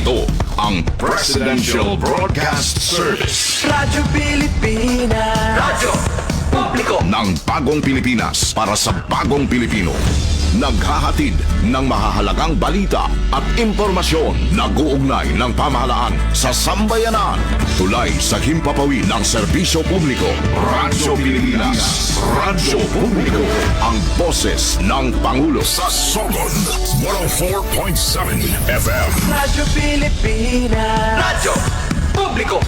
Ito ang Presidential Broadcast Service. Radyo Pilipinas. Radyo Publiko Ng bagong Pilipinas para sa bagong Pilipino. Naghahatid ng mahahalagang balita at impormasyon. Nag-uugnay ng pamahalaan sa sambayanan. Tulay sa himpapawid ng serbisyo publiko. Radyo Pilipinas. Radyo Publiko. Ang boses ng Pangulo sa Sogod. 104.7 FM. Radyo Pilipinas. Radyo Publiko.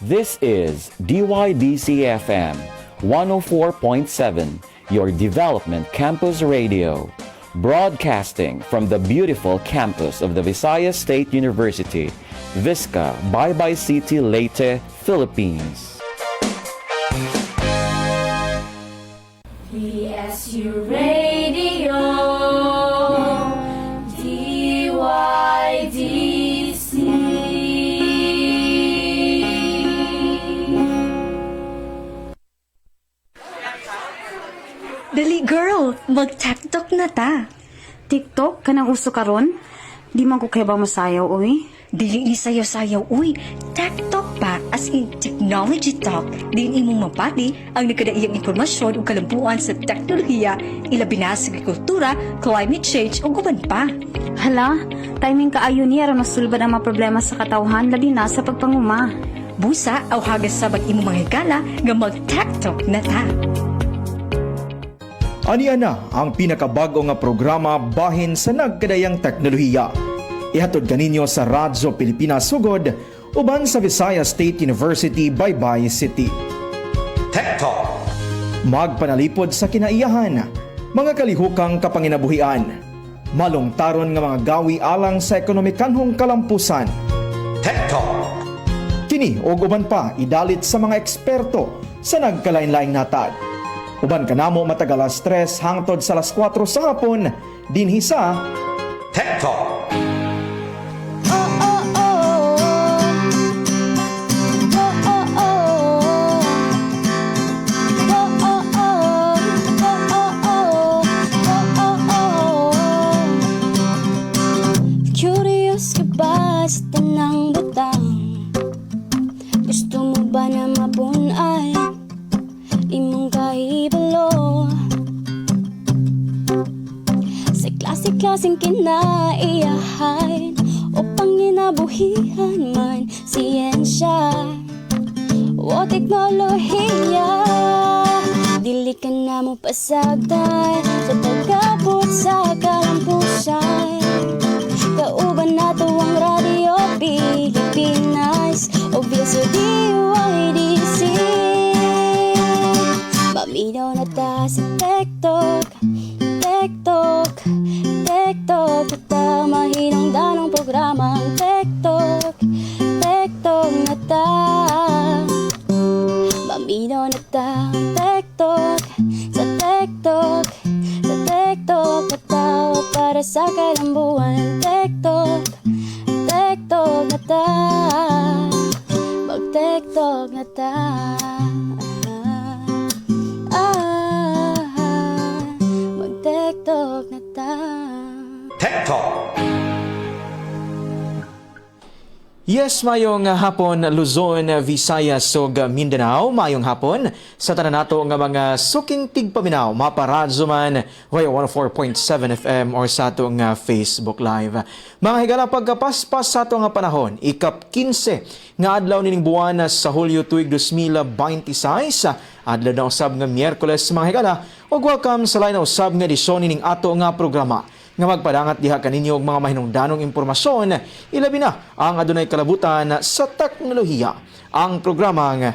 This is DYDC-FM 104.7, your development campus radio, broadcasting from the beautiful campus of the Visayas State University, Visca, Baybay City, Leyte, Philippines. PSU Radio, DYDC. Dali girl, mag-TikTok na ta. TikTok? Kanang uso karon? Di man ko kaya ba masayaw, uy? Dili ni sayaw-sayaw, uy. TikTok pa, as in technology talk. Din imong mapati ang nagkadaiyang impormasyon o kalampuan sa teknolohiya, ilabi na sa agrikultura, climate change o guban pa. Hala, timing kaayo niya ron masulbad ang mga problema sa katawhan, labi na sa pagpanguma. Busa, aw hagas sabag imong mga higala nga mag-TikTok na ta. Aniya na ang pinakabago nga programa bahin sa nagkadayang teknolohiya. Ihatod kaninyo sa Radyo Pilipinas Sugod uban sa Visayas State University, Baybay City. Tech Talk. Magpanalipod sa kinaiyahan, mga kalihukang kapanginabuhian, malungtaron nga mga gawi alang sa ekonomikanhong kalampusan. Tech Talk. Kini og uban pa idalit sa mga eksperto sa nagkalain-laing natad. Uban kanamo matagal alas 3 hangtod sa alas 4 sa hapon dinhi sa Tech Talk. Curious ka ba sa tanang butang? Gusto mo ba na mabunay? Imong kahibalo sa klase-klaseng kinaiyahan o panginabuhihan man, siyensya o teknolohiya. Dili ka na mo pasagdan sa pagkabot sa kalampusan. Kauban na to ang Radyo Pilipinas o Visayas DYDC. Maminaw na ta sa TikTok, TikTok, TikTok. At ta mahinong danong programa ang TikTok, TikTok na ta. Maminaw na ta ang TikTok, sa TikTok, sa TikTok. At ta para sa kalambuan TikTok, TikTok na ta. Mag-TikTok na ta. Mag-TikTok na ta. Tech Talk. Yes, mayong hapon Luzon, Visayas ug Mindanao. Mayong hapon sa tanan nato nga mga suking tigpaminaw, maparadyo man via 104.7 FM or sa ato nga Facebook Live. Mga higala pagkapaspas sa ato nga panahon, ikap 15 nga adlaw nining buwan sa Hulyo tuig 2026, adlaw na usab nga Miyerkules mga higala, ug welcome sa lain na usab nga edisyon nining ato nga programa nga magpadangat diha kaninyo og mga mahinungdanong impormasyon, ilabi na ang adunay kalabutan sa teknolohiya. Ang programang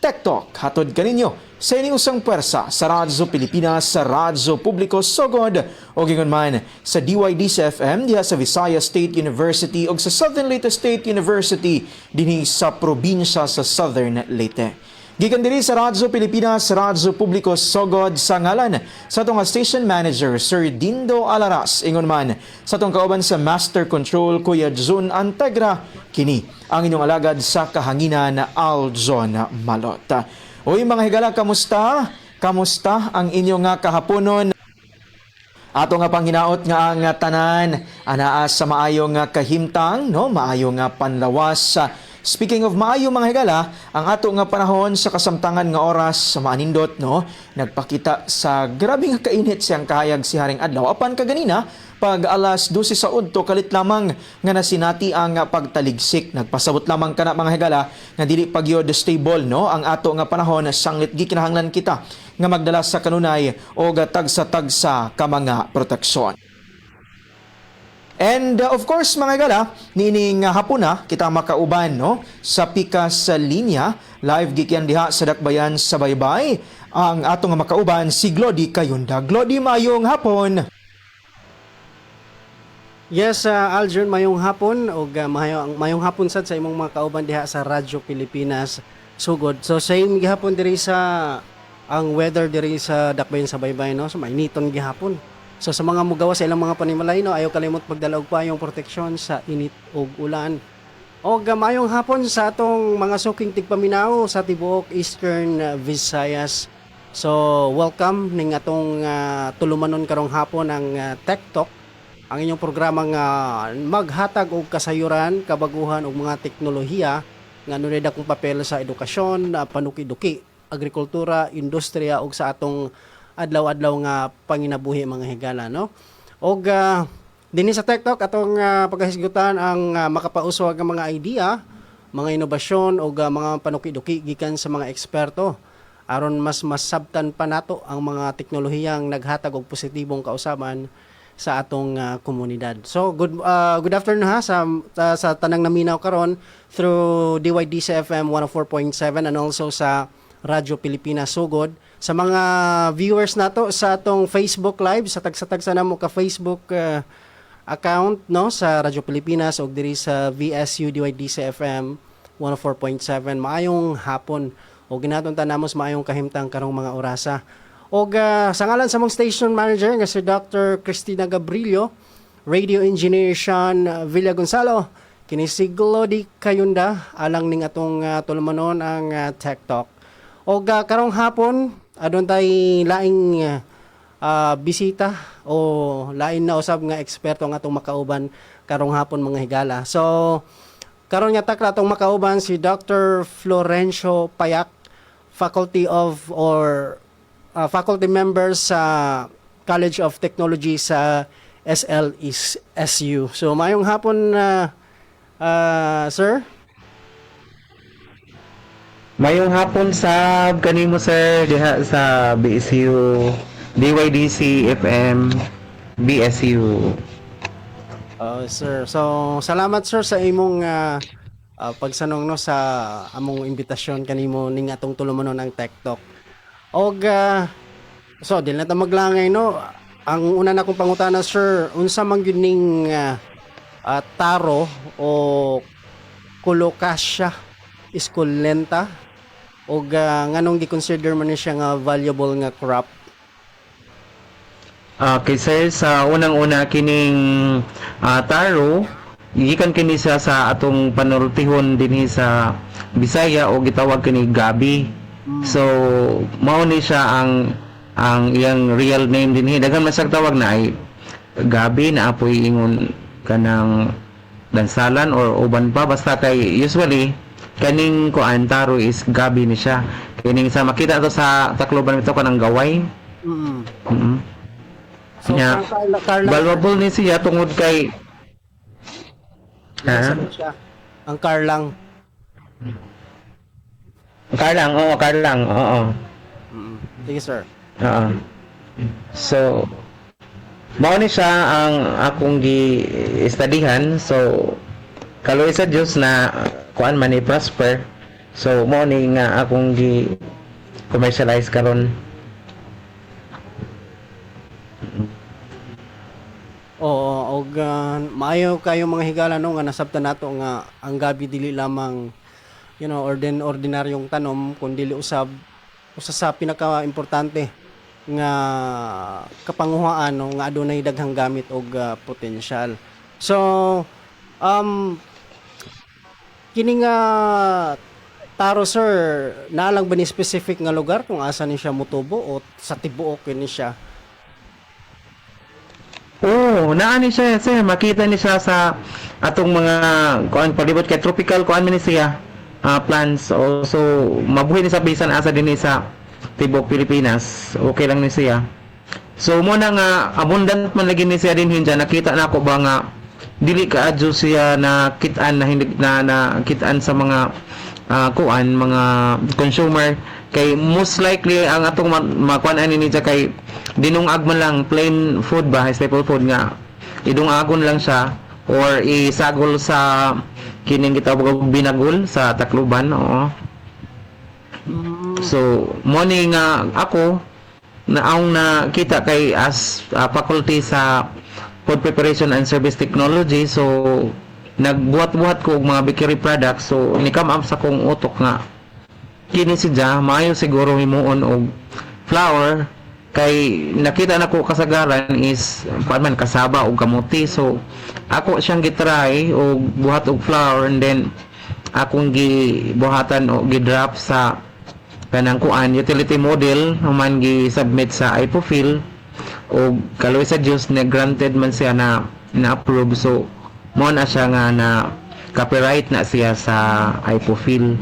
Tech Talk hatod kaninyo sa ining usang pwersa sa Radyo Pilipinas, sa Radyo Publiko Sogod o gingon man sa DYDC-FM diha sa Visayas State University o sa Southern Leyte State University dinhi sa probinsya sa Southern Leyte. Gikan diri sa Radyo Pilipinas, Radyo Publiko Sogod sa ngalan sa atong station manager Sir Dindo Alaras, ingon man sa atong kauban sa Master Control Kuya Jun Antegra, kini ang inyong alagad sa kahanginan Aljon Malot. Uy mga higala, kamusta? Kamusta ang inyong nga kahaponon? Ato nga panghinaot nga ang tanan anaa sa maayong nga kahimtang, no, maayong nga panlawas. Speaking of maayo mga higala, ang ato nga panahon sa kasamtangan nga oras sa maanindot, no, nagpakita sa grabe nga kainit siyang kahayag si Haring Adlaw. Apan kaganina, pag alas 12 sa udto kalit lamang nga nasinati ang pagtaligsik. Nagpasabot lamang kana mga higala nga dili pagyod stable, no, ang ato nga panahon sanglit gikinahanglan kita nga magdala sa kanunay o tagsa-tagsa ka mga proteksyon. And of course mga higala, niining hapuna kita makauban, no, sa pikas sa linya live gikyan diha sa Dakbayan sa Baybay ang ato nga makauban si Glody Kayunda. Glody, mayong hapon. Yes, Aljon, mayong hapon o mayong hapon sad sa imong mga kauban diha sa Radyo Pilipinas sugod. So same gihapon diri sa ang weather diri sa Dakbayan sa Baybay, no. So mainiton gihapon. So sa mga mugawa sa ilang mga panimalay, no, ayaw kalimot pagdala og payong proteksyon sa init ug ulan. O mayong hapon sa atong mga suking tigpaminaw sa tibuok Eastern Visayas. So welcome ning atong tulumanon karong hapon ang Tech Talk, ang inyong programang maghatag og kasayuran, kabaguhan ug mga teknolohiya nga nunay dakong papel sa edukasyon, panuki-duki, agrikultura, industriya ug sa atong adlaw-adlaw nga panginabuhi mga higala, no. Og dinhi sa Tech Talk atong paghisgutan ang makapauswag nga mga idea, mga inobasyon ug mga panuki-duki gikan sa mga eksperto aron mas masabtan pa nato ang mga teknolohiyang naghatag og positibong kausaban sa atong komunidad. So good afternoon ha sa tanang naminaw karon through DYDC FM 104.7 and also sa Radyo Pilipinas sugod. Sa mga viewers nato sa atong Facebook Live, sa tagsa-tagsa namo ka Facebook account, no, sa Radyo Pilipinas ug diri sa VSU DYDC FM 104.7, maayong hapon o ginaton tanamos maayong kahimtang karong mga orasa. Og sa ngalan sa mong station manager nga si Dr. Cristina Gabrillo, radio engineer Sean Villagonzalo, kini si Glody Kayunda alang ning atong tulumanon ang Tech Talk. Og karong hapon adun tay laing bisita o lain na usab nga eksperto nga atong makauban karong hapon mga higala. So karon nga takla atong makauban si Dr. Florencio Payak, faculty member sa College of Technology sa SLSU. So mayong hapon sir. Mayong hapon sa kanimo sir diha sa BSU DYDC FM BSU. Sir. So salamat sir sa imong pagsanong, no, sa among imbitasyon kanimo ning atong tulumanon ang Tech Talk. Og so dili na ta maglangay, no. Ang una na kong pangutana sir, unsa man gyud ning taro o Colocasia esculenta og nganong gi-consider man ni siya nga valuable nga crop? Okay sir, sa unang-una kining taro, gikan kini siya sa atong panultihon dinhi sa Bisaya o gitawag kini gabi. So mao ni siya ang iyang real name dinhi. Daghan man siyang tawag na ay gabi na apoy ingon kanang dansalan or uban pa, basta kay usually kaning taro is gabi ni siya. Kining sa makita to sa Tacloban ito kanang gaway. So Yeah. Valuable ni siya tungod kay ang karlang. Karlang, oo. Sige sir. Oo. So mao ni siya ang akong gi-studyhan. So kaloy sa Dios na kuan man ni prosper. So mao ni nga akong gi-commercialize karon. Oo, og maayo kayo mga higala, no, nga nasabtan nato nga ang gabi dili lamang, you know, ordinaryong tanom kundi usa sa pinaka-importante nga kapanguhaan, no, nga adunay daghang gamit og potensyal. So kini nga taro sir, nalang ba ni specific nga lugar kung asa ni siya mutubo o sa tibuok ni siya? Oo, naani siya, sir. Makita ni siya sa atong mga kuan palibot kay tropical kuan man ni siya. Plants. So mabuhi ni sa bisan asa din sa tibok Pilipinas. Okay lang ni siya. So mo na nga abundant man lagi ni siya din hinja. Nakita na ako ba nga dili ka adyo siya na kitaan na hindi na kitaan sa mga kuan mga consumer kay most likely ang atong makuan ani ni siya kay dinungag man lang plain food ba staple food nga idungagon lang siya or isagol sa kining gitawag binagol sa Tacloban. Oo. So morning nga ako na ang nakita kay as faculty sa food preparation and service technology, so nagbuhat-buhat ko og mga bakery products. So ni-come up sa kong utok nga kini siya maayo siguro himuon og flour kay nakita na ko kasagaran is man kasaba og kamuti. So ako siyang gitry og buhat og flour and then akong gibuhatan o gidrop sa kanang kuan utility model human gi-submit sa IPOFIL o kaloy sa Diyos na granted man siya na approve. So mo na siya nga na copyright na siya sa IPOFIL.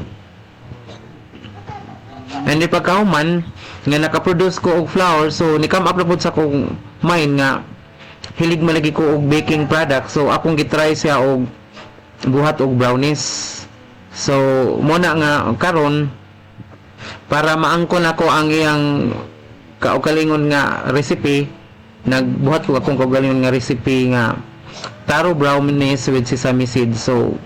And di pagkahuman nga nakaproduce ko og flour, so ni-come up na po sa kong mind nga hilig malagi ko og baking product. So akong gitry siya og buhat og brownies. So mo na nga karon para maangkon ako ang iyang kaugalingon nga recipe, nagbuhat ko akong kaugalingon nga recipe nga taro brownies with sesame seeds. So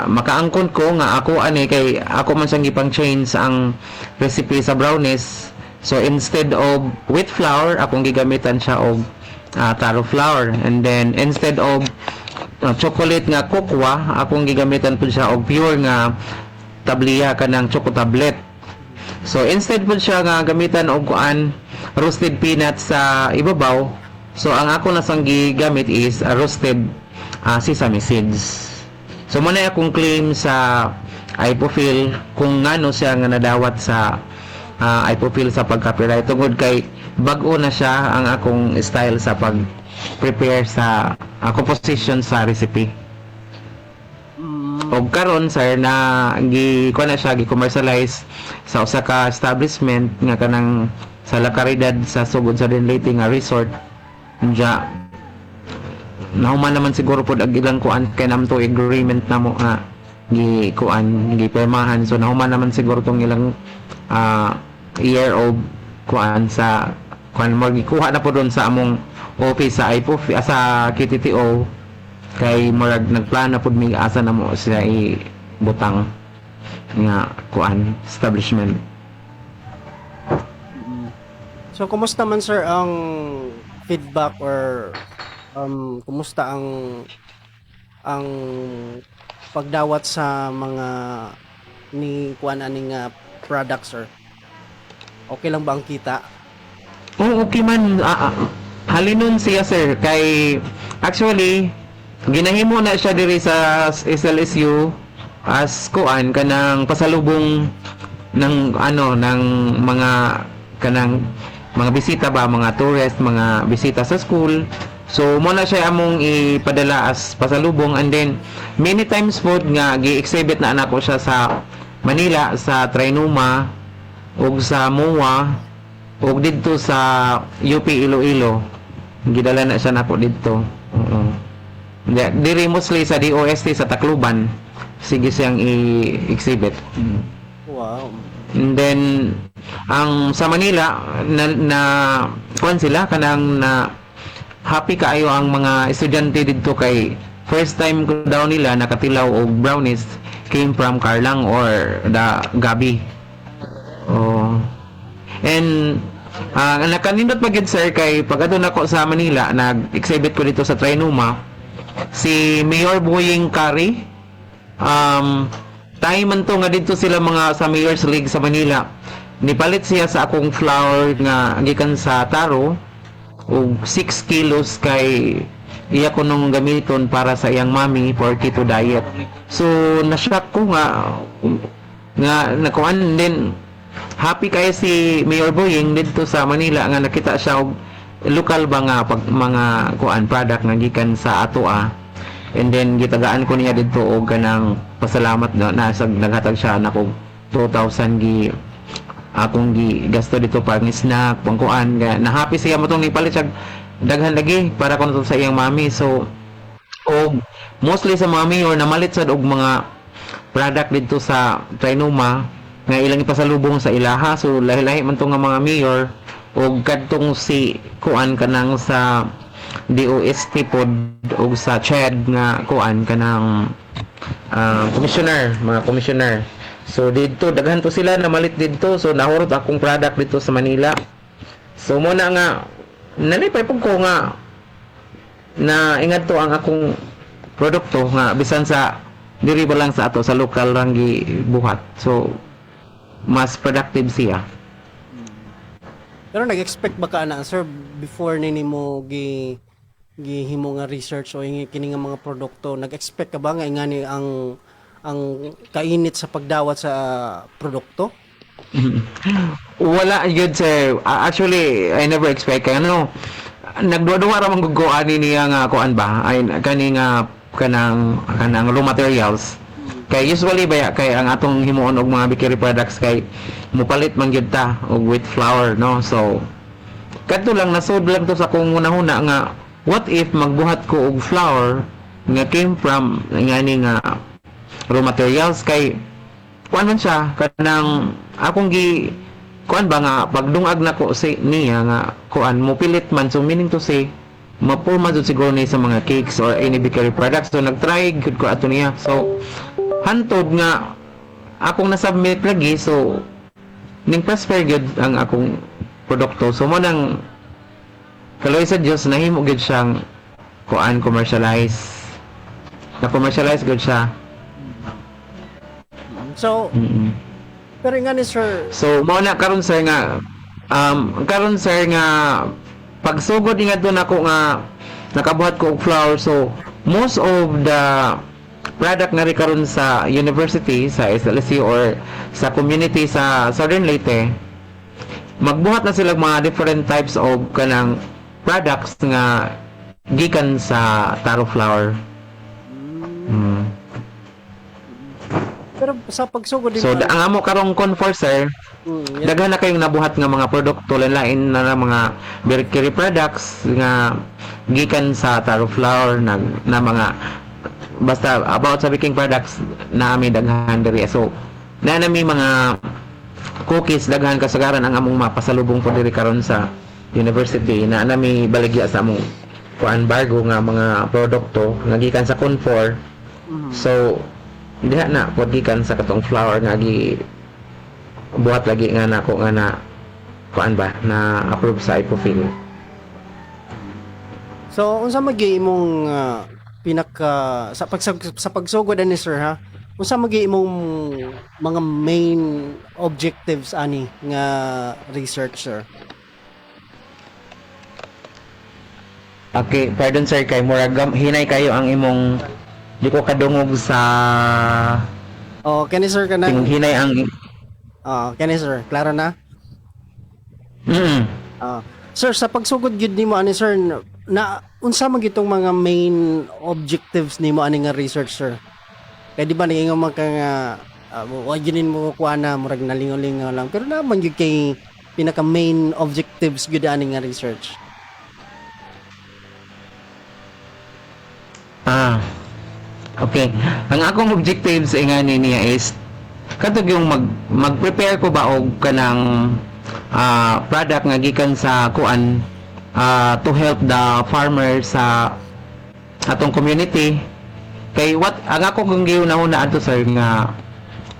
makaangkon ko nga ako ani kay ako man siyang gipang change ang recipe sa brownies. So instead of wheat flour akong gigamitan siya og taro flour, and then instead of chocolate nga cocoa akong gigamitan po siya og pure nga tabliya kanang choco tablet. So instead po siya nga gamitan og kuan roasted peanuts sa ibabaw, so ang ako nasang gigamit is roasted sesame seeds. So muna akong claim sa IPOFIL kung ngano siya nga nadawat sa IPOFIL sa pag-copyright tungod kay bag-o na siya ang akong style sa pag-prepare sa composition sa recipe. Og karon sir na kuan na siya gi-commercialize sa usa ka establishment nga kanang sa La Caridad sa sugod sa Dinlate nga resort. Unya nahuman naman siguro pod ag ilang kuan kay namto agreement na mo gi kuan gi pirmahan. So nahuman naman siguro tong ilang year of kuan sa kuan mo gikuha na po doon sa among office sa IPOF sa KTTO kay murag nagplano pod mi asa na mo siya ibutang nga kuan establishment. So kumusta man sir ang feedback or kumusta ang pagdawat sa mga ni kuan aning products sir? Okay lang ba ang kita? Oo, okay man. Halinon siya sir kay actually ginahimo na siya diri sa SLSU as kuan kanang pasalubong ng ng mga kanang mga bisita ba, mga tourist, mga bisita sa school. So mo na siya among ipadala as pasalubong, and then many times po nga gi-exhibit na anak ko siya sa Manila, sa Trinoma ug sa MOA ug didto sa UP Iloilo. Gidala na siya nako didto. Diri mostly sa DOST sa Tacloban sige siyang i-exhibit. Wow. And then ang sa Manila na kuan sila kanang na happy kaayo ang mga estudyante didto kay first time ko daw nila nakatilaw og brownies came from Carlang or the Gabi. And nakanindot pagid sir kay pag-adto nako sa Manila nag-exhibit ko dito sa Trinoma si Mayor Boying Kari. Time man to nga dito sila mga sa Mayor's League sa Manila. Nipalit siya sa akong flour nga gikan sa taro og 6 kilos kay iya ko nung gamiton para sa iyang mami for keto diet. So na-shock ko nga nga nakuan din happy kay si Mayor Boying dito sa Manila nga nakita siya og lokal ba nga mga kuan product nga gikan sa atoa. And then gitagaan ko niya dito og kanang pasalamat na naghatag siya nako 2,000 akong gasto dito pang snack, pang kuan na happy siya mo tong ipalit siya daghan lagi para kuno sa iyang mami. So og mostly sa mga mayor namalit sad og mga product dito sa Trinoma nga ilang ipasalubong sa ilaha. So lahi-lahi man to nga mga mayor og kadtong si kuan kanang sa DOST pod og sa CHED nga kuan kanang mga commissioner. So dito daghan to sila na malit dito. So nahurot akong product dito sa Manila. So mo na nga nalipay pug ko nga na ingad to ang akong produkto nga bisan sa diri ba lang sa ato sa lokal lang gibuhat. So mas productive siya. Pero nag-expect ba ka na sir before nini mo gihimo nga research o kini nga mga produkto, nag-expect ka ba nga ingani ang kainit sa pagdawat sa produkto? Wala yun sir. Actually I never expect nagduwa-duwa ra man gud ko ani niya nga kuan ba ay kani nga kanang raw materials. Kay usually ba kay ang atong himuon og mga bakery products kay mupalit man gyud ta og with flour, no? So kadto lang nasud lang to sa kung una-una nga what if magbuhat ko og flour nga came from ngani nga raw materials kay kuan man siya kanang akong kuan ba nga pagdungag nako si niya nga kuan mo pilit man, so meaning to say mapurma jud siguro ni sa mga cakes or any bakery products. So nagtry gud ko ato niya. So hantod nga akong nasubmit lagi, so ning prosper gud ang akong produkto. So mo nang kaloy sa Dios nahimo gud siyang kuan commercialize. Na-commercialize gud siya. So pero nga ni sir, so mao na karon sir nga pagsugod nga doon ako nga nakabuhat ko og flour. So most of the product nga karon sa university sa SLSU or sa community sa Southern Leyte, magbuhat na sila mga different types of kanang products nga gikan sa taro flour. pero sa pagsugod din So ang amo karong Confor sir, daghan na kayong nabuhat nga mga produkto lain na mga bakery products nga gikan sa taro flour na mga basta about sa baking products na ami daghan diri. So na nami mga cookies daghan kasagaran ang among mapasalubong po diri karon sa university na nami baligya sa among kuan bargo nga mga produkto nga gikan sa Confor. So diha na pod gikan sa katong flour nga buhat lagi nga nako nga na kuan ba na approve sa IPOFIL. So unsa magi imong pinaka sa pagsugod ani sir ha? Unsa magi imong mga main objectives ani nga research sir? Okay, pardon sir kay murag hinay kayo ang imong di ko kadungog sa kani sir kanang hinay ang kani sir, klaro na? Sir, sa pagsugod gyud nimo ani sir na unsa man gitong mga main objectives nimo ani nga research sir? Kay di ba ningon man ka nga wa ginin mo kuha na murag nalingaw-lingaw lang pero naman gyud kay pinaka main objectives gyud ani nga research. Okay. Ang akong objectives nga niya is katong yung mag-prepare ko ba og kanang product nga gikan sa kuan to help the farmers sa atong community. Kay ang ako kung giuna-una ato sir nga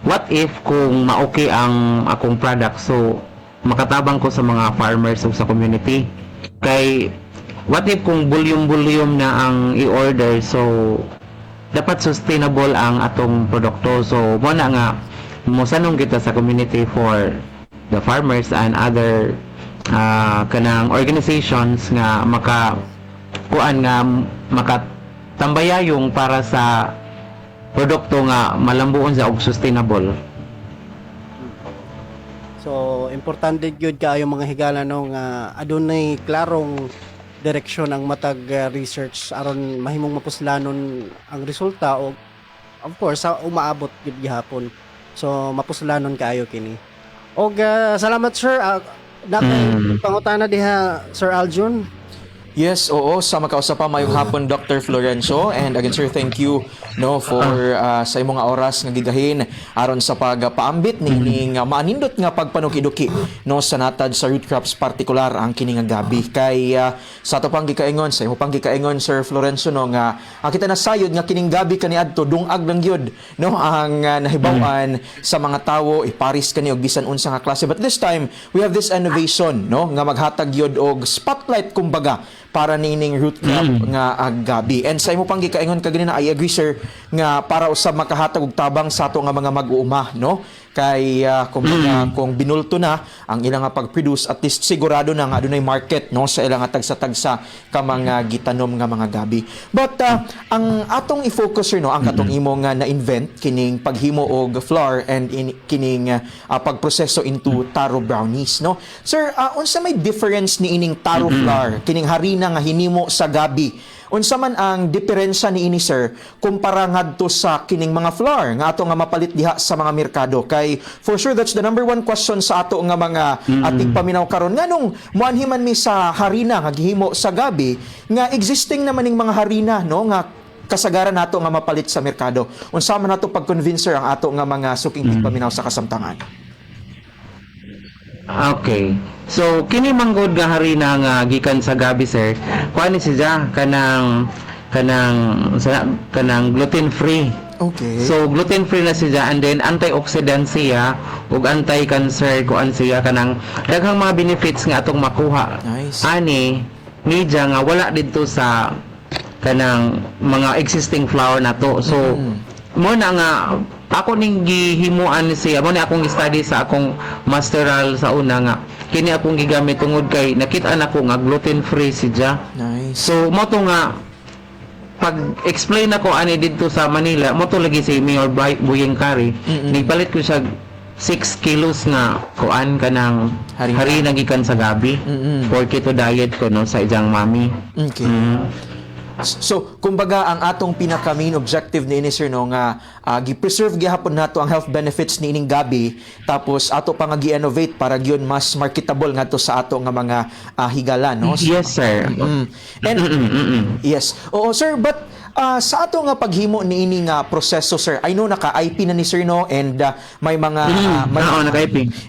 what if kung ma-okay ang akong product, so makatabang ko sa mga farmers o sa community. Kay what if kung volume na ang i-order, so dapat sustainable ang atong produkto. So mo na nga mosanong kita sa community for the farmers and other kanang organizations nga makatambayayong para sa produkto nga malambuon sa og sustainable. So importante gyud kaayo mga higala no nga adunay klarong direksyon ang matag research aron mahimong mapuslanon ang resulta o of course sa umaabot gyud gihapon. So mapuslanon kaayo kini. Og salamat sir. Pangutana diha Sir Aljun. Yes, oo, sa makausap pa mayong hapon Dr. Florencio, and again sir, thank you no for sa imong nga oras nga gigahin aron sa pagpaambit ning maanindot nga pagpanukiduki no sa natad sa root crops partikular ang kini nga gabi kay sa ato pang gikaingon sa imo pang gikaingon Sir Florencio no nga kita nasayod nga kining gabi kaniadto dungag lang gyud no ang nahibaw-an sa mga tawo iparis kani og bisan unsa nga klase, but this time we have this innovation no nga maghatag gyud og spotlight kumbaga para nining root crop nga gabi. And sa imo pang gikaingon kaganina, I agree sir nga para usab makahatag og tabang sa ato nga mga mag-uuma no kay kung binulto na ang ilang nga pag-produce, at least sigurado na nga adunay market no sa ilang nga tagsa-tagsa ka mga gitanom nga mga gabi. But ang atong i-focus sir no ang katong imo nga na-invent kining paghimo og flour and kining pagproseso into taro brownies no. Sir, unsa may difference ni ining taro flour kining harina nga hinimo sa gabi? Unsa man ang diferensya ni ini sir kumpara ngadto sa kining mga flour nga ato nga mapalit diha sa mga merkado? Kay for sure that's the number one question sa ato nga mga ating paminaw karon, nganong muanhiman mi sa harina nga gihimo sa gabi nga existing naman ning mga harina no nga kasagaran nato nga mapalit sa merkado. Unsa man nato pag-convince sir ang ato nga mga suking tigpaminaw sa kasamtangan? Okay. So kini manggod nga harina nga gikan sa gabi sir, kuani siya kanang gluten free. Okay. So gluten free na siya, and then antioxidant siya ug anti-cancer kuan siya, kanang daghang mga benefits nga atong makuha. Nice. Ani media nga wala dito sa kanang mga existing flour nato. So mo na nga ako ning gihimuan siya, mo na akong study sa akong masteral sa una nga kini akong gigamit tungod kay nakita nako nga gluten free siya. Nice. So mo to nga pag-explain ako ani dito sa Manila, mo to lagi si Mayor Buyeng Kari, nagpalit ko siya 6 kilos nga kuan kanang harina gikan sa gabi for keto diet ko no sa ijang mami. Okay. So, kumbaga ang atong pinaka main objective ni ini sir no nga gi-preserve gihapon nato ang health benefits ni ining gabi, tapos ato pa nga gi-innovate para gyud mas marketable ngadto sa ato nga mga higala no. So, yes sir. And yes. Oo sir, but sa ato nga paghimo ni ini nga proseso sir, I know naka-IP na ni sir no, and may mga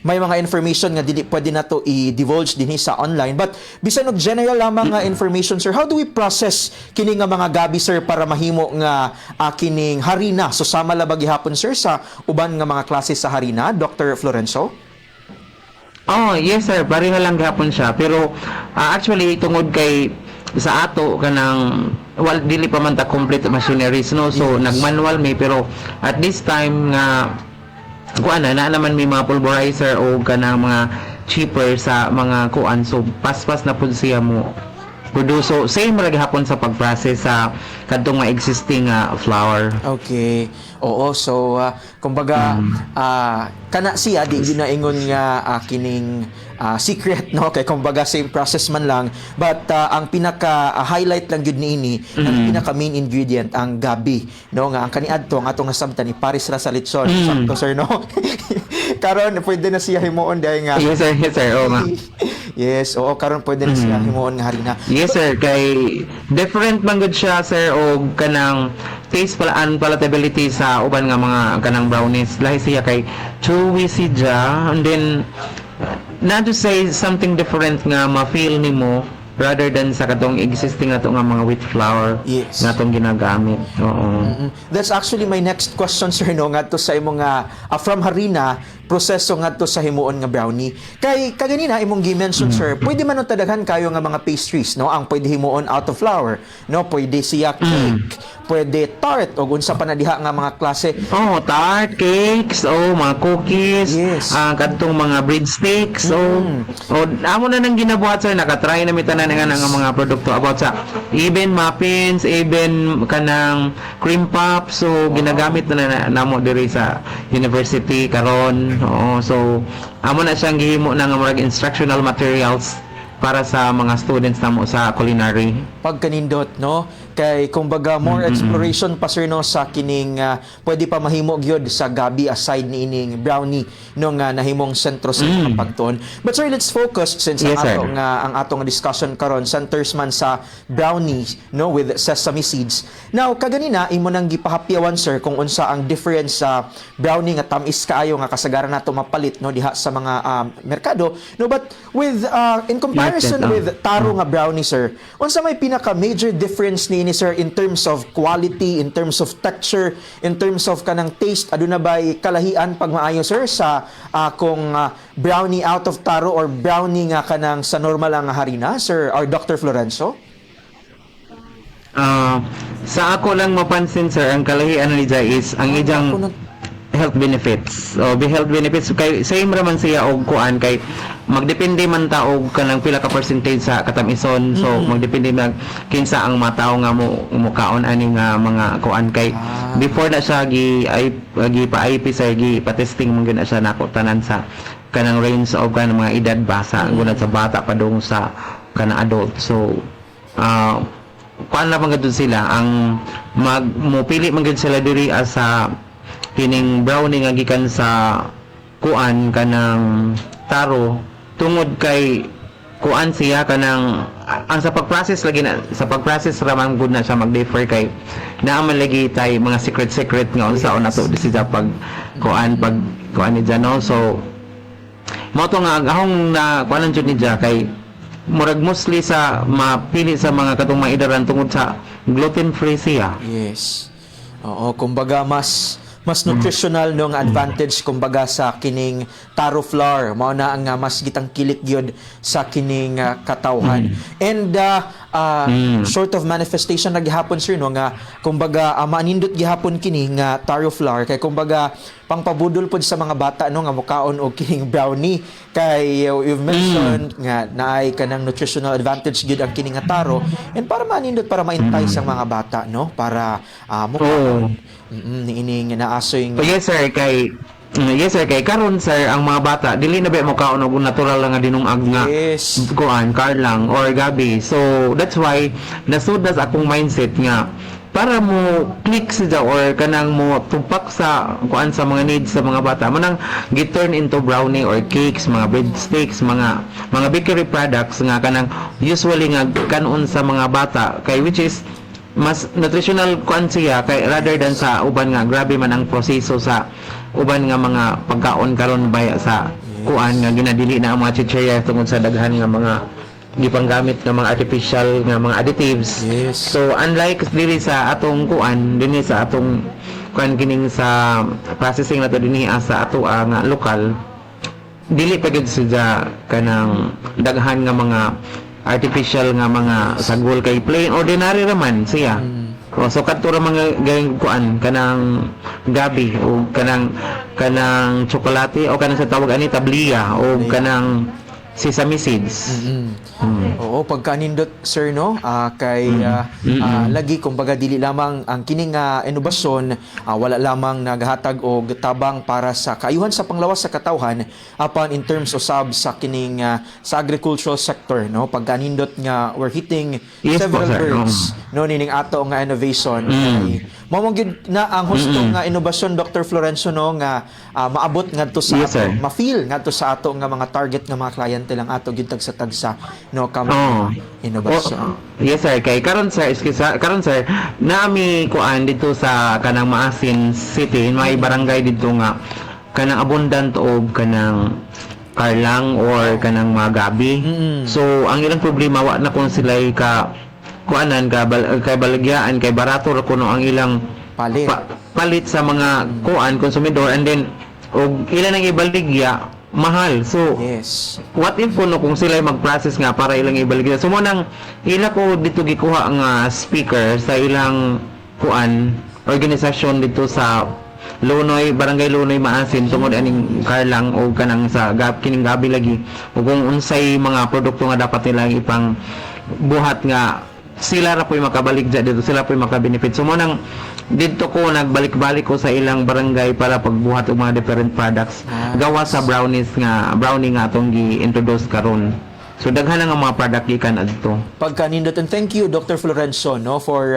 may mga information nga dili pwede nato i-divulge dinhi sa online, but bisan og general lamang nga information sir, how do we process kini nga mga gabi sir para mahimo nga kining harina? So sama la ba gihapon sir sa uban nga mga klase sa harina, Dr. Florencio? Oh, yes sir, pareha lang gihapon siya, pero actually tungod kay sa ato kanang dili pa man ta complete machineries no, so nagmanual may, pero at this time nga kuan na naman may mga pulverizer o kanang mga cheaper sa mga kuan, so paspas na pud siya mo produce. So same ra gihapon sa pag-process sa kadtong mga existing flour. Okay. Oo, so kumbaga kana siya di na ingon nga kining secret no, kay kumbaga same process man lang, but ang pinaka highlight lang gyud niini ang pinaka main ingredient ang gabi no, nga ang kaniadto ang atong nasabtan iparis ra sa litson. Sakto sir no. Karon pwede na siya himuon dahil nga yes sir oo nga. Yes, oo, karon pwede na siya himuon nga harina. Yes sir, kay different man gud siya sir, og kanang taste pala and palatability sa uban nga mga kanang brownies, lahi siya kay chewy siya, and then not to say something different nga ma-feel nimo rather than sa katong existing nato nga mga wheat flour nga atong ginagamit. Oo. That's actually my next question sir no, ngadto sa imong from harina proseso ngadto sa himuon nga brownie. Kay kaganina imong gi-mention sir, pwede man tadaghan kayo nga mga pastries no, ang pwede himuon out of flour no, pwede siya cake, pwede tart o unsa pa na diha nga mga klase. Oh, tart, cakes, mga cookies, kadtong mga breadsticks, amo na nang ginabuhat sir, nakatry na mi tanan nga mga produkto about sa even muffins, even kanang cream puffs, so ginagamit na namo diri sa university karon. Oo, so amo na siyang gihimo na nga murag instructional materials para sa mga students namo sa culinary. Pagkanindot, no? Kay kumbaga more exploration pa sir no sa kining pwede pa mahimo gyud sa gabi aside ni ining brownie no nga nahimong sentro sa pagton. But sir, let's focus since Yes, sir. ang atong discussion karon centers man sa brownie no with sesame seeds. Now kaganina imo nang gipahapyawan sir kung unsa ang difference sa brownie nga tamis kaayo nga kasagaran nato mapalit no diha sa mga merkado no, but with in comparison Yes, with taro nga brownie sir, unsa may pinaka major difference ni sir in terms of quality, in terms of texture, in terms of kanang taste? Aduna ba'y kalahian pag maayo sir sa kung brownie out of taro or brownie nga kanang sa normal ang harina, sir or Dr. Florenzo? Sa ako lang mapansin sir, ang kalahian ni Jai is ang ijang health benefits. O health benefits kay same raman siya og kuan kay magdepende man ta og kanang pila ka percentage sa katamison. So magdepende mag kinsa ang mataw nga mo kaon ani nga mga kuan kay before na siya gi pa IP sa gi pa testing mo gyud na siya nako tanan sa kanang range of kanang mga edad ba sa gunad sa bata padung sa kanang adult. So kuan na magud sila ang mopili man gyud sila diri as sa kining brownie nga gikan sa kuan kanang taro tungod kay kuan siya kanang ang sa pag-process lagi na sa pag-process raman gud na siya mag-differ kay naaman lagi tay mga secret nga unsa na to siya pag kuan ni dyan, no? So mo to nga ahong na kuanan jud ni dyan kay murag mostly sa mapili sa mga katong maidaran tungod sa gluten free siya. Yes. Oo, kumbaga mas nutritional no nga advantage kumbaga sa kining taro flour mao na ang mas gitang kilik gyud sa kining katawhan. And short of manifestation na gihapon sir no nga kumbaga manindot gihapon kini nga taro flour kay kumbaga pangpabudol pod sa mga bata no nga mukaon og kining brownie kay you've mentioned nga naay kanang nutritional advantage gyud ang kining nga taro and para manindot para ma-entice ang mga bata no para mukaon niining naasoy nga. Yes sir, kay karon sir ang mga bata dili na ba mo kaon og natural lang nga dinungag nga kuan karlang or gabi. So that's why nasudas akong mindset nga para mo click siya or kanang mo tumpak sa kuan sa mga needs sa mga bata mo nang gi-turn into brownie or cakes, mga breadsticks, mga bakery products nga kanang usually nga kanon sa mga bata kay which is mas nutritional kuan siya kay rather than sa uban nga grabe man ang proseso sa uban nga mga pagkaon karon baya sa kuan nga ginadili na ang mga chicheria tungod sa daghan nga mga gipanggamit nga mga artificial nga mga additives. So unlike dili sa atong kuan dinhi sa atong kuan kining sa processing nato dinhi sa ato nga lokal dili pa gyud siya kanang daghan nga mga artificial nga mga sagol kay plain ordinary raman siya. So kadto ra mga gayeng kuan kanang gabi o kanang tsokolate o kanang sa tawag ani tabliya o kanang sesame seeds. Oo, pagkanindot sir no kay lagi kumbaga dili lamang ang kining inobasyon wala lamang naghatag og tabang para sa kaayuhan sa panglawas sa katawhan apan in terms usab sa kining sa agricultural sector no pagkanindot nga we're hitting several birds no nining ato nga innovation kay mao gyud na ang husto nga inobasyon Dr. Florenzo no nga maabot ngadto sa ato ma-feel ngadto sa ato nga mga target nga mga kliyente lang ato gyud tagsa no innovation. Yes sir, kay karon sir naami kuan dito sa kanang Maasin City may barangay dito nga kanang abundant og kanang karlang or kanang mga gabi. So ang ilang problema wa na kung sila ka kuanan kay balagyaan kay barato ra kuno ang ilang palit sa mga kuan konsumidor and then og ilan ang ibaligya mahal. So what if kuno kung sila mag-process nga para ilang ibaligya. So mo nang ila ko dito gikuha nga speaker sa ilang kuan organisasyon dito sa Lunoy, Barangay Lunoy, Maasin tungod aning karlang o kanang sa kining gabi lagi o kung unsay mga produkto nga dapat nila ipang buhat nga sila ra po'y makabalik dito, sila po'y makabenefit. So mo nang dito ko nagbalik-balik ko sa ilang barangay para pagbuhat og mga different products gawa sa brownie nga atong gi-introduce karon. So daghan nga mga product gikan adto. Pagkanindot, and thank you Dr. Florenzo no for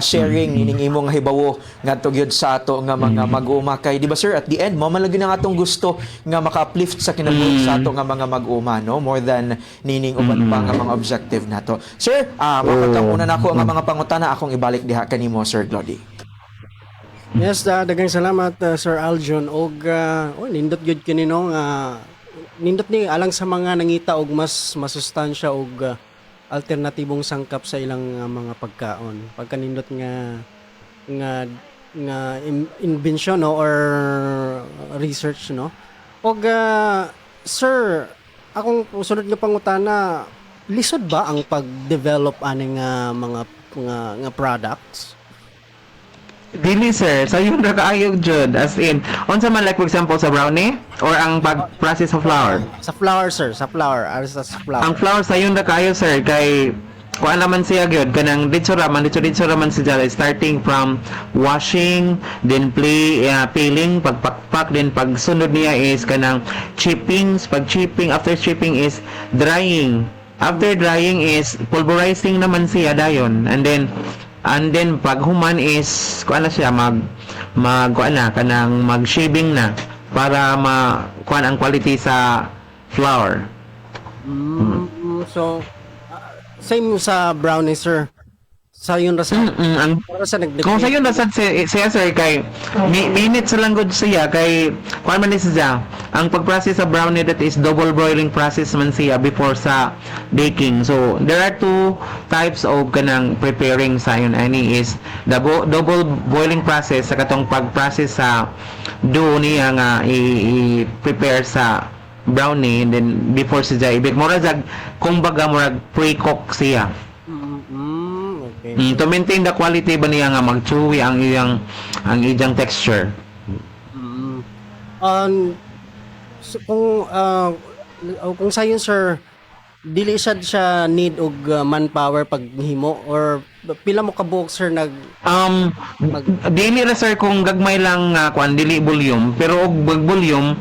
sharing nining imong hibawo ngadto gyud sa ato nga mga mag-uuma kay di ba sir, at the end mo man lang ang atong gusto nga maka-uplift sa kinabuhi sa ato nga mga mag-uuma no, more than nining uban pa nga mga objective nato. Sir, mapagkamuna nako nga mga pangutana akong ibalik diha kanimo Sir Glody. Yes, daghang salamat Sir Aljon og nindot gyud kini no nindot ni alang sa mga nangita og mas masustansya og alternatibong sangkap sa ilang mga pagkaon. Pagkanindot nga invention no or research no. Og sir, akong sunod nga pangutana, lisod ba ang pag-develop ani nga mga products? Dili sir, sayon ra kaayog jud, as in unsa man like for example sa brownie or ang pag-process sa flour. Sa flour sir, sa flour. Ang flour sayon ra kaayo sir kay kuan naman siya gyud kanang dito raman siya starting from washing, then peeling, pagpakpak, then pagsunod niya is kanang chipping, after chipping is drying. After drying is pulverizing naman siya dayon, and then pag human is kuan na siya kanang mag-shaving na para kuan ang quality sa flour. So same sa brownie sir. Sayon ra sa kung sayon ra sa siya sir kay minutes lang gud siya kay kuan man ni siya ang pag-process sa brownie that is double boiling process man siya before sa baking. So there are two types of kanang preparing sayon. Ani is the double boiling process sa katong pag-process sa dough niya nga i-prepare sa brownie, and then before siya ibig mura jag kumbaga murag pre-cook siya. To maintain the quality ba niya nga mag-chewy ang iyang texture. So, kung sayon sir, dili siya need og manpower paghimo or pila mo ka buok sir dili ra sir kung gagmay lang kuan dili volume, pero og volume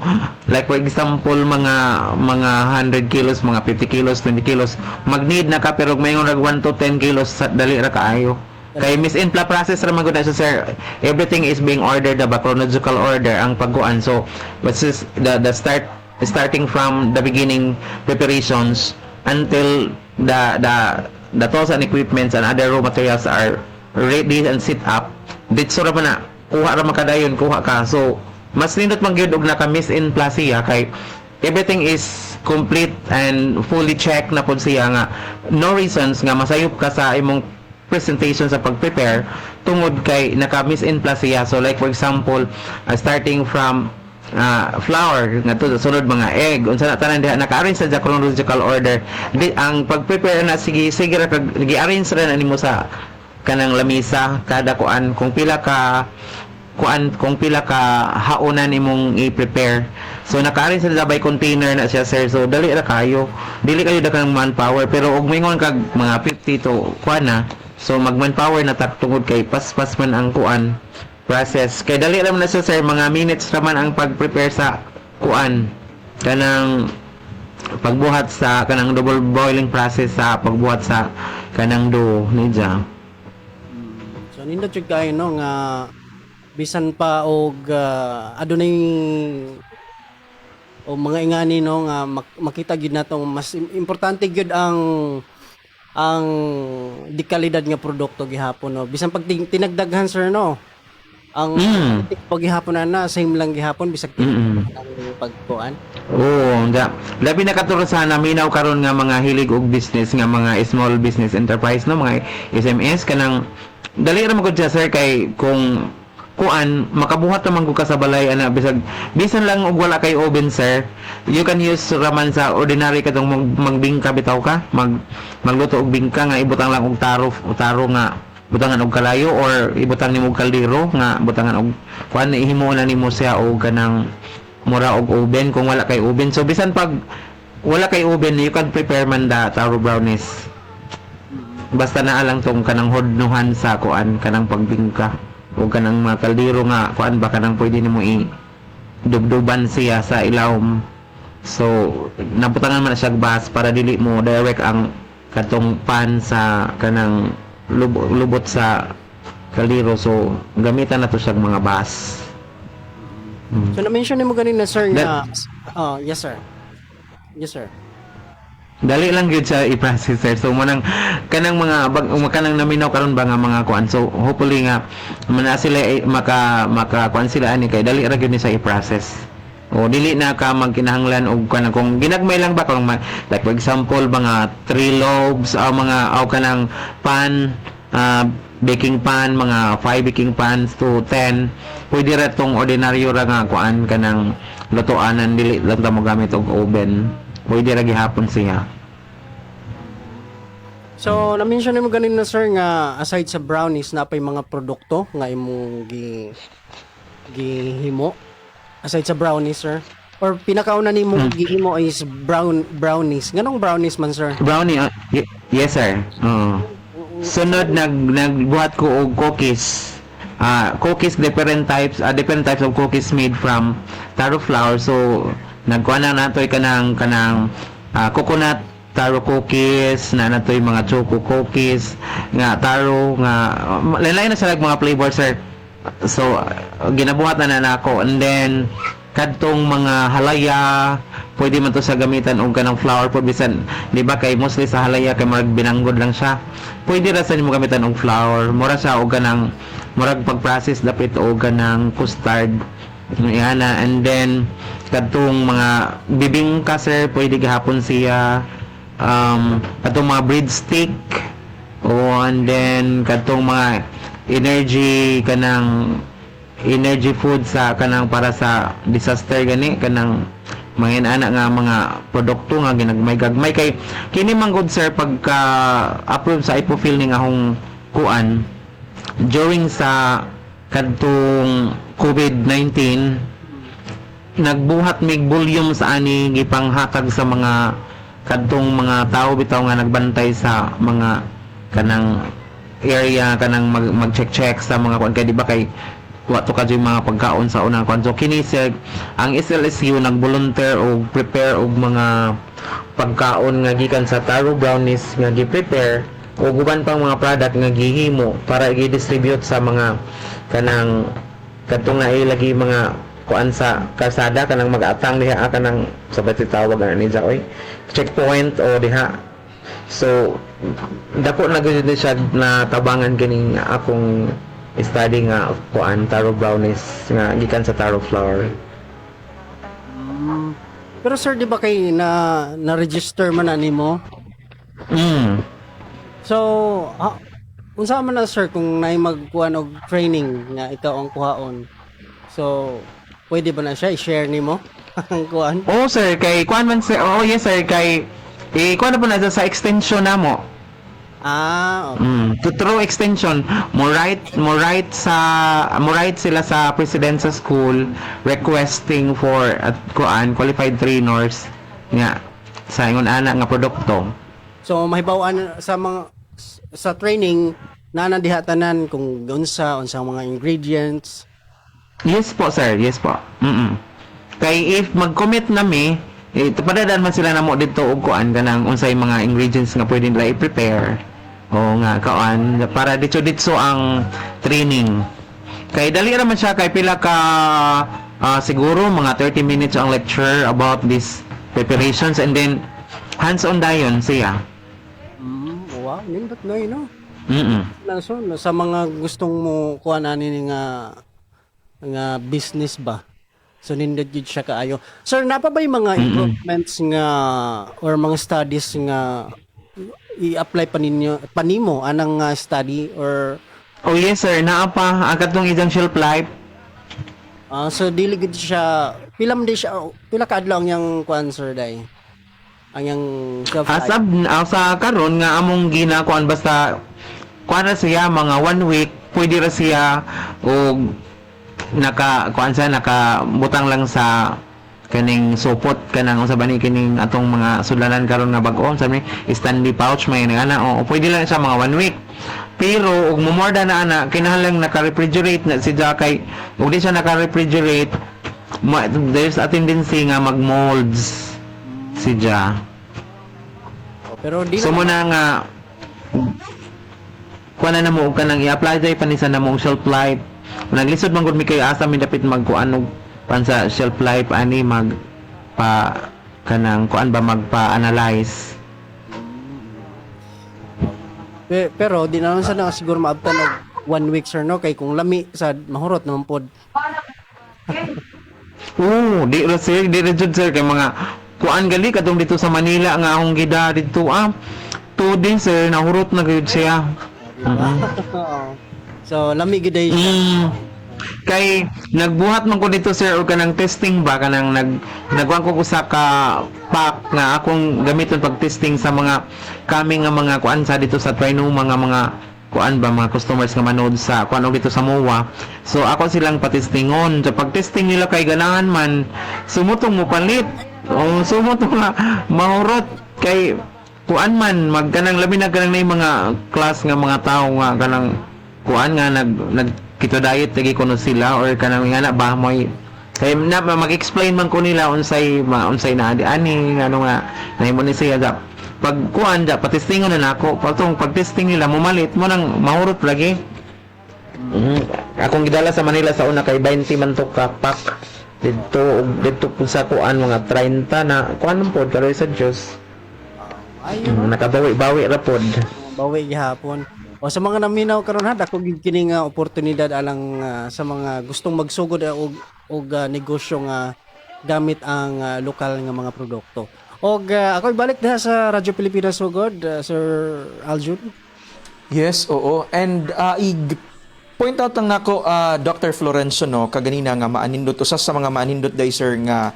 like for example mga 100 kilos, mga 50 kilos, 20 kilos mag-need na ka, pero mayon rag 1 to 10 kilos dali ra kaayo. Kay miss-in-pla process ra man gud sa sir. Everything is being ordered ba chronological order ang pagkuan. So what's this, the starting from the beginning preparations until the tools and equipments and other raw materials are ready and set up. Dito ra man na kuha ra makadayon kuha ka. So mas nindot man gyud og naka miss-in-pla siya kay everything is complete and fully checked na pud siya nga no reasons nga masayop ka sa imong presentation sa pag-prepare tungod kay naka-miss-in-pla siya. So like for example, starting from flour nga to sunod mga egg unsa na tanan diha naka-arrange sa chronological order. Ang pag-prepare na sige ra kag gi-arrange ra na nimo sa kanang lamisa kada kuan kung pila ka haonan imong i-prepare. So naka-arrange sa by container na siya sir. So dali ra kayo. Dili kayo dakang manpower, pero og mingon kag mga 50 to kuan na. So mag-manpower na tungod kay pas man ang kuan process. Kay dali ra man na siya sir, mga minutes ra man ang pag-prepare sa kuan kanang pagbuhat sa kanang double boiling process sa pagbuhat sa kanang dough niya. So nindot jud kayo no nga bisan pa og adunay o mga ingani no nga makita gyud natong mas importante gyud ang dekalidad nga produkto gihapon no, bisan pag tinagdaghan sir no ang pag gihapon na same lang gihapon bisag ang pagkuan. Labi na katuro sa naminaw karon nga mga hilig og business nga mga small business enterprise no, mga SMEs kanang dali ra magud siya sir kay kung kuan makabuhat naman ko ka sa balay ana bisan lang og wala kay oven sir, you can use raman sa ordinary katong magbingka bitaw ka magluto og bingka nga ibutang lang og taro nga butangan og kalayo or ibutang nimo og kaldero nga butangan og kuan ihimo na nimo siya og kanang mura og oven kung wala kay oven. So bisan pag wala kay oven you can prepare man da taro brownies. basta naa lang tong kanang hodnuhan sa kuan kanang pagbingka o kanang mga kaldero nga kuan ba kanang pwede nimo i dubduban siya sa ilawom. So nabutangan man na siya bas para dili mo direct ang katong pan sa kanang lubot sa kaldero. So gamitan na to siya mga bas. So na-mention mo ganina sir nga yes sir. Yes sir. Dali lang gyud sa i-process sir. So manang kanang mga kanang naminaw karon ba nga mga kuan. So hopefully nga man sila maka kuan sila ani kay dali ra gyud ni sa i-process. O dili na ka magkinahanglan og kanang kung ginagmay lang ba kung like for example mga 3 lobes o mga kanang pan baking pan, mga 5 baking pans to 10, pwede ra tong ordinaryo ra nga kuan kanang lutuanan dili lang ta mo gamit og oven. Pwede ra gihapon siya. So na-mention mo ganina sir nga aside sa brownies napay mga produkto nga imong gihimo aside sa brownies sir, or pinakauna nimo gihimo is brownies. Nganong brownies man sir? Brownie yes sir. Sunod nagbuhat ko og cookies. Cookies different types of cookies made from taro flour. So nagkuha na natoy kanang coconut taro cookies, na natoy mga choco cookies nga taro nga lain na sila mga flavor sir. So ginabuhat na nako, and then kadtong mga halaya pwede man to sa gamitan og kanang flour po bisan di ba kay mostly sa halaya kay marag binanggod lang siya, pwede ra sa nimo gamitan og flour, mura siya og kanang murag pag-process dapit og kanang custard yana. And then kadtong mga bibingka sir pwede gihapon siya, kadtong mga breadstick and then kadtong mga energy food sa kanang para sa disaster gani kanang mga ana nga mga produkto nga ginagmay-gagmay kay kini man good sir pagka approve sa ipofil ning ahong kuan during sa kadtong COVID-19 nagbuhat mig volume sa ani gipanghatag sa mga kadtong mga tao bitaw nga nagbantay sa mga kanang area kanang mag-check sa mga kuan kay di ba kay wato ka yung mga pagkaon sa unang kuan. So kini sir ang SLSU nag-volunteer o prepare og mga pagkaon nga gikan sa taro brownies nga gi-prepare o guban pang mga product nga gihimo para i-distribute sa mga kanang kadtong nailagi mga kuan sa kalsada kanang mag-atang diha kanang sa tawag na ninja oy checkpoint o diha. So dako na gyud siya na tabangan kining akong study nga kuan taro brownies nga gikan sa taro flour. Pero sir di ba kay na-register man na nimo? So unsa man na sir kung naay magkuan og training nga ikaw ang kuhaon, so pwede ba na siya i-share nimo ang kuan? Oh sir kay kuan man sir. Oh yes sir kay kuan na po na sa extension namo. Okay. Through extension mo write sila sa Presidential School requesting for kuan qualified trainers nga sa ingon ana nga produkto. So mahibaw-an sa training na diha-tanan kung unsang mga ingredients. Yes po sir, yes po. Kay if mag-commit nami padadaan man sila namo dito og kuan kanang unsay mga ingredients nga pwede nila i-prepare o nga kuan para dito ang training. Kay dali ra man siya kay pila ka siguro mga 30 minutes ang lecture about these preparations and then hands-on dayon siya. Wow, nindot na no. So, sa mga gustong mo kuan ani nga business ba? So nindot gid siya kaayo. Sir, napa ba yung mga improvements nga or mga studies nga i-apply panimo anang study or oh yes sir, naa pa agatong isang shelf life. So dili gid siya pila ka adlaw yang kuan sir day. Ang yang shelf life. Sa karon nga among ginakuan basta kuan ra siya mga 1 week, pwede ra siya og nakabutang lang sa kaning supot kanang usa ba ni kining atong mga sulanan karon nga bag-o sabi ni Stanley pouch may ana o pwede lang sa mga 1 week. Pero ug momorda na ana kinahanglan naka-refrigerate na si kay ug di siya naka-refrigerate there's a tendency nga mag-molds si Pero di so mo na nga kuha na mo ka nang i-apply dahil panisan na mong shelf life naglisod man gud mi kayo asa mi dapit magkuan og pan sa shelf life ani mag pa kanang kuan ba magpa-analyze. Pero di na lang sa na siguro maabtan og 1 week sir no kay kung lami sad mahurot naman pod. Di ra sir, di ra jud sir kay mga kuan gali katong dito sa Manila nga akong gida dito 2 days sir nahurot na gyud siya. So lami gid ay Kay nagbuhat man ko dito sir og kanang testing ba kanang nagwan ko usa ka pack nga akong gamiton pag testing sa mga kami nga mga kuan sa dito sa Trinoma nga mga kuan ba mga customers nga manood sa kuan og dito sa MOA. So ako silang patestingon. So pag testing nila kay ganahan man sumutong mo palit. O sumutong nga mahurot kay kuan man magkanang labi na kanang nay mga class nga mga tao nga kanang kuan nga nag kita diet lagi kuno sila or kanang nga na ba moy kay na mag-explain man ko nila unsay na ani ano nga nahimo ni siya da pag kuan da patestingon na nako pagtong pag-testing nila mumalit mo nang mahurot lagi. Akong gidala sa Manila sa una kay 20 man to ka pack dito po sa kuan mga 30 na kuan pod karoy sa Dios. Nakabawi-bawi ra pod. bawi gihapon. O sa mga naminaw karon ha dako gid kini nga oportunidad alang sa mga gustong magsugod og negosyo nga gamit ang lokal nga mga produkto. Og ako ibalik diha sa Radyo Pilipinas Sugod, Sir Aljun. Yes, oo. And point out lang nako Dr. Florencio no kaganina nga maanindot usas sa mga maanindot day sir nga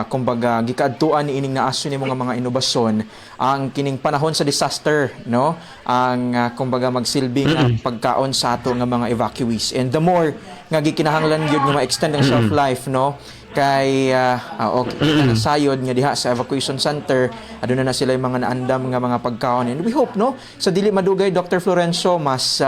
kumbaga gikaadtuan ni ining naaso ni mga inobasyon ang kining panahon sa disaster no ang kumbaga magsilbing pagkaon sa ato nga mga evacuees and the more nga gikinahanglan gyud nga ma-extend ang shelf life no kay okay sayod nga diha sa evacuation center aduna na sila yung mga naandam nga mga pagkaon and we hope no sa dili madugay Dr. Florencio mas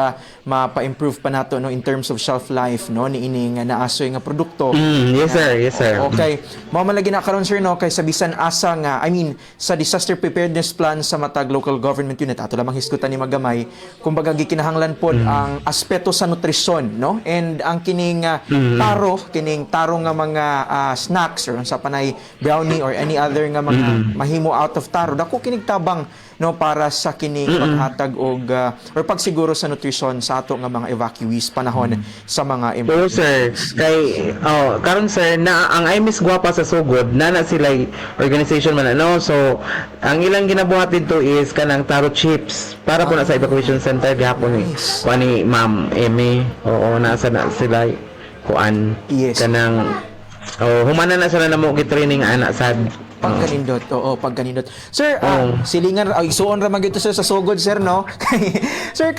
mapa-improve pa nato no in terms of shelf life no ni ining naasoy nga produkto. Yes sir. Okay mao man lagi na karon sir no kay sa bisan asa nga I mean sa disaster preparedness plan sa matag local government unit ato lamang hisgutan ni magamay kumbaga gikinahanglan pod ang aspeto sa nutrisyon no and ang kining taro nga mga snacks or sa panay brownie or any other nga mga mahimo out of taro dako kinig tabang no para sa kining paghatag og or pagsiguro sa nutrisyon sa ato nga mga evacuees panahon sa mga Oo sir kay karon sir na ang I Miss Guapa sa Sugod na sila organization man ano so ang ilang ginabuhat dito is kanang taro chips para po na sa evacuation center gihapon ni kuan ni Ma'am Amy nasa na sila kuan kanang humana na sila na mo gi-training anak sad pagkanindot pagkanindot sir silingan isuon ra man gyud sir sa Sugod sir no sir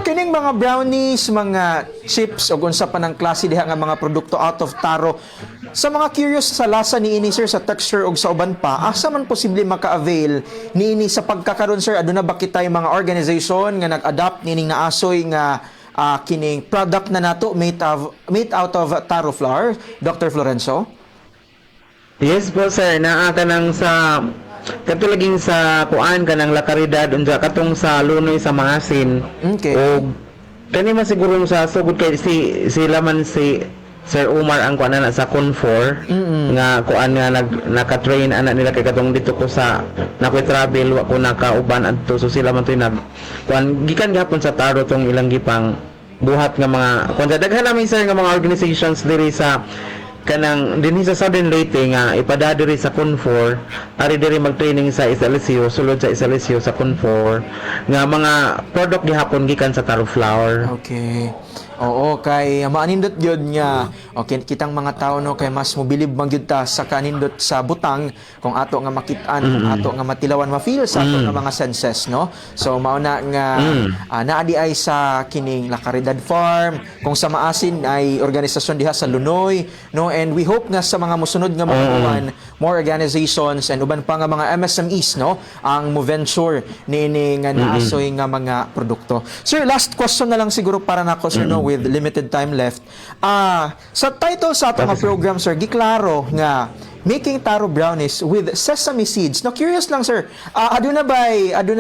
kining mga brownies mga chips o unsa pa nang klase diha nga mga produkto out of taro sa mga curious sa lasa niini sir sa texture ug sa uban pa asa man posible maka-avail niini sa pagkakaron sir aduna ba kitay mga organization nga nag-adapt nining naasoy nga kining product na nato made out of taro flour Dr. Florencio? Yes po sir, naa ka nang sa katulaging sa kuan ka ng lakaridad unsa katong sa lunoy sa Mahasin. Okay. O kani man siguro sa sugod kay sila man si Sir Umar ang kuan na sa Confor nga kuan nga naka-train anak nila kay katong dito ko sa nakoy travel wa ko nakauban adto so sila man toy nag kuan gikan gihapon sa taro tong ilang gipang buhat nga mga kuan daghan namin sir nga mga organizations diri sa kanang dinhi sa Southern Leyte nga ipada diri sa Confor ari diri mag-training sa SLSU sulod sa SLSU sa Confor nga mga product gihapon gikan sa taro flour. Okay. Oo, kay maanindot gyud nga okay kitang mga tao no kay mas mobilib man gyud ta sa kanindot sa butang kung ato nga makit-an, kung ato nga matilawan, ma-feel sa ato nga mga senses, no? So mao na nga naadi ay sa kining La Caridad Farm, kung sa maasin ay organisasyon diha sa Lunoy, no? And we hope nga sa mga mosunod nga mga buwan, more organizations and uban pa nga mga MSMEs, no, ang mo venture niini nga naasoy nga mga produkto. Sir, last question na lang siguro para nako, sir, no, with limited time left. Sa title sa ato nga program, sir, giklaro nga making taro brownies with sesame seeds. No, curious lang, sir. Aduna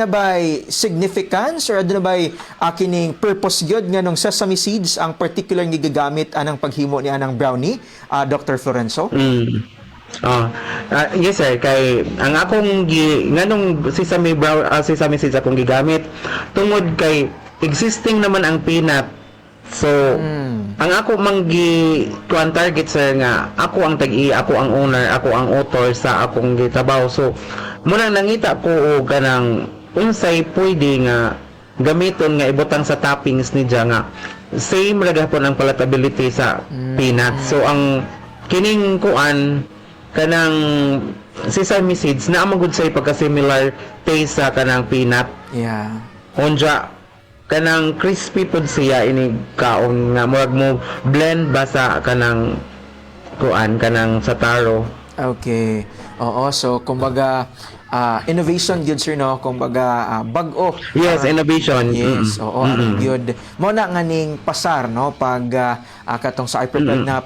bay significance or aduna bay kining purpose gyud nga nung sesame seeds ang particular nga gigamit anang paghimo ni anang brownie, Dr. Florencio? Yes sir, kay ang akong nganong sesame seeds akong gigamit tungod kay existing naman ang peanut. So ang ako kuan target sir nga ako ang ako ang owner, ako ang author sa akong gitabaw. So muna nangita ko og kanang unsay pwede nga gamiton nga ibutang sa toppings ni nga same ra gahapon ang palatability sa peanut. So ang kining kuan kanang sesame seeds na amagud say pagka-similar taste sa kanang peanut. Yeah. Onja kanang crispy pod siya ini kaon nga murag mo blend ba sa kanang kuan kanang sa taro. Okay. Oo, so kumbaga innovation gyud, sir, no, kumbaga bag-o. Yes, innovation. Yes, oo, gyud. Mo na nga ning pasar, no, pag katong sa I prepared na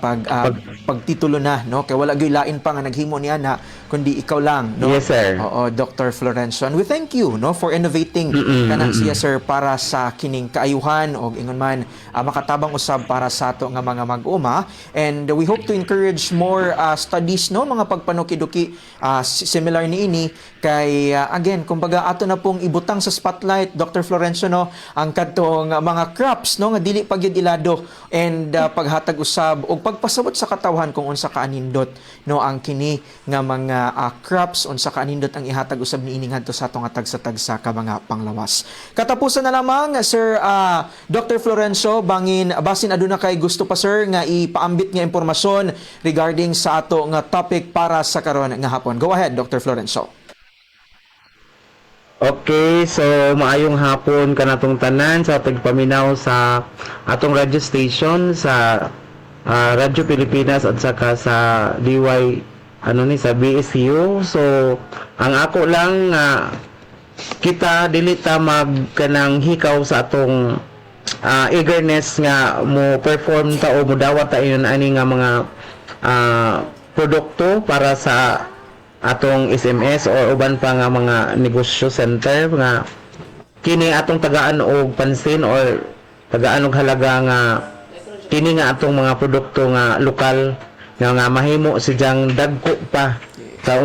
pagtitulo na, no, kay wala gyud lain pa nga naghimo niya na kundi ikaw lang, no. Yes, sir. Oo, Dr. Florencio. And we thank you, no, for innovating kanang siya, sir, para sa kining kaayuhan o ingon man makatabang usab para sa ato nga mga mag-uma. And we hope to encourage more studies, no, mga pagpanukiduki similar ni ini kay again kumbaga ato na pong ibutang sa spotlight, Dr. Florencio, no, ang kadtong mga crops, no, nga dili pa gyud ilado and paghatag usab og pagpasabot sa katawhan kung unsa kaanindot, no, ang kini nga mga crops unsa kaanindot ang ihatag usab niini ngadto sa atong tagsa-tagsa ka mga panglawas. Katapusan na lamang, sir, Dr. Florencio, bangin basin aduna kay gusto pa, sir, nga ipaambit nga impormasyon regarding sa ato nga topic para sa karon nga hapon. Go ahead, Dr. Florencio. Okay, so maayong hapon kanatong tanan sa pagpaminaw sa atong radio station sa Radyo Pilipinas at saka sa DY sa BSU. So ang ako lang kita dili ta magkanang hikaw sa atong eagerness nga mo perform ta o mo dawat ta iyon ani nga mga produkto para sa atong SMS o uban pa nga mga negosyo center nga kini atong tagaan og pansin or tagaan og halaga nga kini nga atong mga produkto nga lokal nga mahimo sidyang dagko pa sa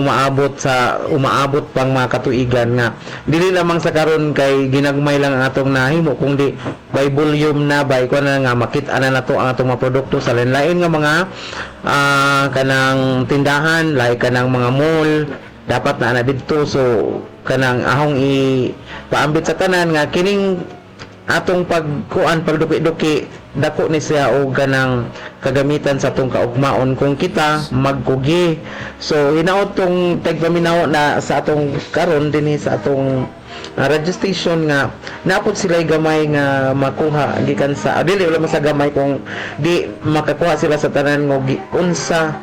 umaabot pang mga katuigan nga dili lamang sa karon kay ginagmay lang ang atong nahimo kundi by volume na by kuan na nga makit-an na nato ang atong mga produkto sa lain-lain nga mga kanang tindahan like kanang mga mall dapat na didto. So kanang ahong ipaambit sa tanan nga kining atong pagduki-duki dako ni siya o kanang kagamitan sa atong kaugmaon kung kita magkugi. So hinaot tong tagpaminaw na sa atong karon dinhi sa atong radio station nga napod sila gamay nga makuha gikan sa dili wala sa gamay kung di makakuha sila sa tanan nga unsa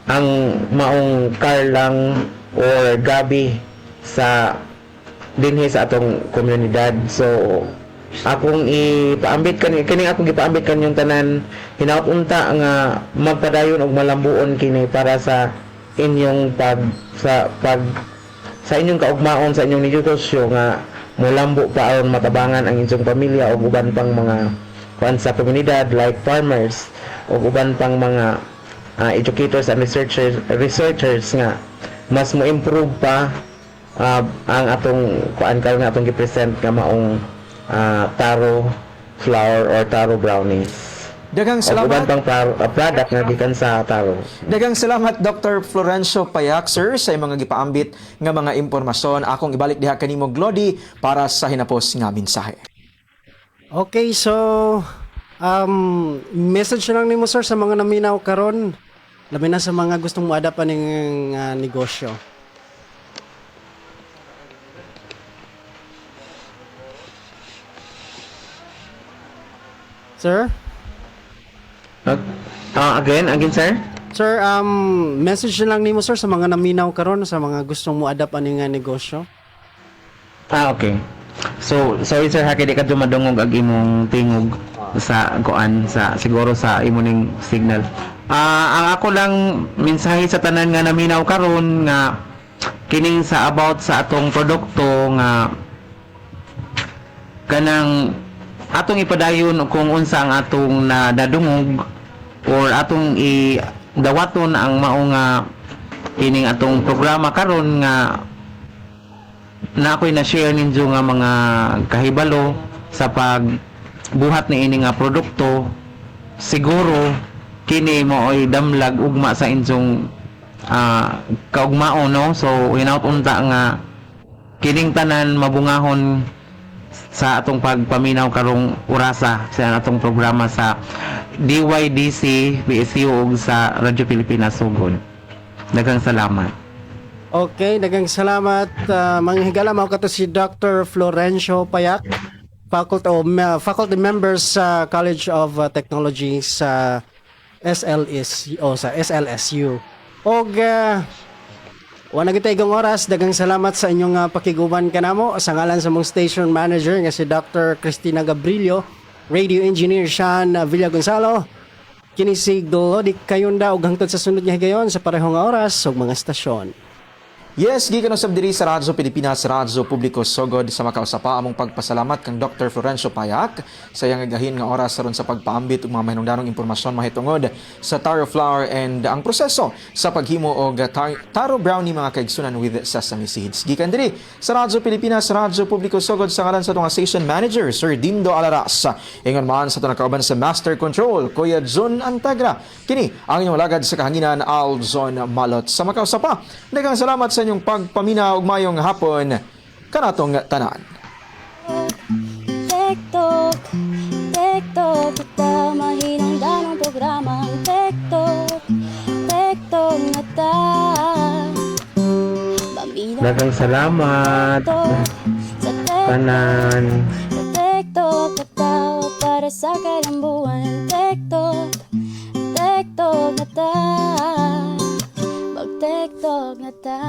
ang maong karlang or gabi sa dinhi sa atong komunidad. So akong ipaambit kini akong gipaambit kanyong tanan hinaot unta nga magpadayon og malambuon kini para sa inyong sa inyong kaugmaon sa inyong negosyo nga molambo pa aron matabangan ang inyong pamilya o uban pang mga kuan sa komunidad like farmers o uban pang mga educators and researchers nga mas mo improve pa ang atong kuan karon nga atong gi-present nga maong taro flour or taro brownies. Daghang salamat. Pang product nga gikan sa taro. Daghang salamat, Dr. Florencio Payac, sir, sa mga gipaambit nga mga impormasyon. Akong ibalik diha kanimo, Glody, para sa hinapos nga mensahe. Okay, so Message lang nimo sir sa mga naminaw karon, labi na sa mga gustong muadap ning negosyo. Sir? Again, sir? Sir, message lang nimo sir sa mga naminaw karon, sa mga gustong muadap ning negosyo. Okay. So, sorry sir, ha, kaya di ka dumadungog ag imong tingog sa kuan sa siguro sa imo ning signal. Ang ako lang mensahe sa tanan nga naminaw karon nga kining sa about sa atong produkto nga kanang atong ipadayon kung unsa ang atong nadungog or atong dawaton ang mao nga kining atong programa karon nga na ako'y na-share ninyo nga mga kahibalo sa pagbuhat ni ini nga produkto. Siguro kini mo ay damlag ugma sa inyong kaugmao, no? So without unta nga kining tanan mabungahon sa atong pagpaminaw karong orasa sa atong programa sa DYDC BSU ug sa Radyo Pilipinas Sugod. Daghang salamat. Okay, daghang salamat. Mga higala, mao kato si Dr. Florencio Payak, faculty member sa College of Technology sa SLSU. Og wala kita igong oras, daghang salamat sa inyong pakiguban kanamo sa ngalan sa mong station manager nga si Dr. Cristina Gabrilio, radio engineer Sean Villa Gonzalo. Kini si Dolodik Kayunda og hangtod sa sunod nga higayon sa parehong oras ug mga estasyon. Yes, gikan usab diri sa Radyo Pilipinas, Radyo Publiko Sugod sa makausapa among pagpasalamat kang Dr. Florencio Payak sa iyang gahin nga oras aron sa pagpaambit og mga mahinungdanong impormasyon mahitungod sa taro flour and ang proseso sa paghimo og taro brownie mga kaigsunan with sesame seeds. Gikan diri sa Radyo Pilipinas, Radyo Publiko Sugod sa ngalan sa atong station manager Sir Dindo Alaras. Ingon man sa atong nakauban sa Master Control Kuya John Antagra. Kini ang inyong lagad sa kahanginan Alzon Malot. Sa makausapa, daghang salamat sa inyong pagpaminaw og mayong hapon kanatong tanan. TikTok, TikTok, ita mahinang danong programang TikTok, TikTok na ta. Daghang salamat. Sa TikTok, Tanan. sa TikTok, katawa para sa kalambuan. TikTok, TikTok na ta. Mag-TikTok na ta.